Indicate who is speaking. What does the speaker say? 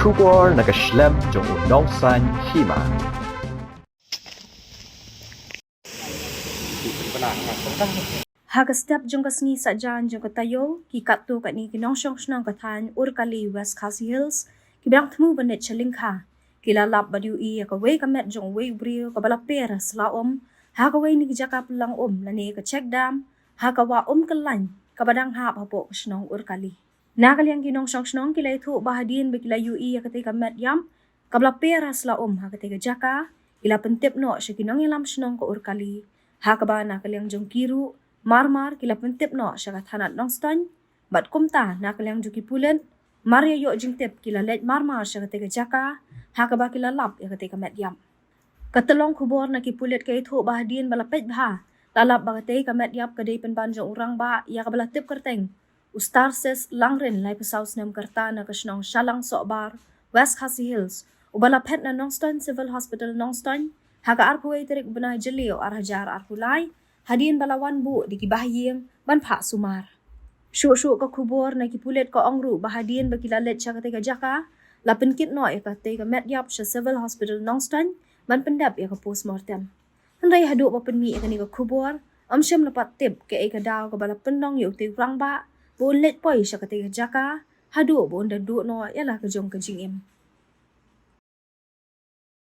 Speaker 1: kubor nakaslem jong unongsan Hima.
Speaker 2: Hagastep jong kasngi sa jan jong katayo, kikatu kat ni kinongsyong snang katan Umkylliañ West Khasi Hills, kibang temu banit chalingka, kilalap badiu I akaway kamet jong way brio kabalapera slaom, hakaway ni kijaka pelang lani ka check dam, hakawa Umkylliañ kabadang hap hapo snong Umkylliañ. Nakaliang kinongsyong snong kilay tu bahadien bekilayu I akatay ka Metïap, kabalapera slaom hakatay ka jaka, ila pentip no siya kinong ilam snong ka Umkylliañ, hakaba nakaliang jong kiru, marmar kila pentip no siya kathanat nong stan, bat kumta nakaliang juki pulen, Maria yo jing tip kila let marmar siya katay ka jaka, hakaba kila lap ya katay ka Metïap. Katalong kubor na kipulit kay ito bahadien balapit baha, lalap bakatay ka Metïap kaday penbanjong Rangbah ya kabalatip karteng, ustarses langren lay pasaus nam karta na kasyong Syalang Sobar, West Khasi Hills, ubalapet na nong stan Civil Hospital nong stan, haka arpuay terik benay jelio arhajar arpulay, Hadien balawan bu di kibahiyeng banpa sumar. Syuk-syuk ka kubor na kipulit ka ongru bahadien bakilalit siya katay ka jaka, lapenkit no ya katay ka Metïap siya Civil Hospital nong stan, ban pendap ya ka postmortem. Handay haduk pa penmi ya kani ka kubor, amsyam lapat tip ke ay kadaw ka balapen nong yung tay Rangbah, buon let poy siya katay ka jaka, haduk buon daduk no ya lah ka jong ka jingim.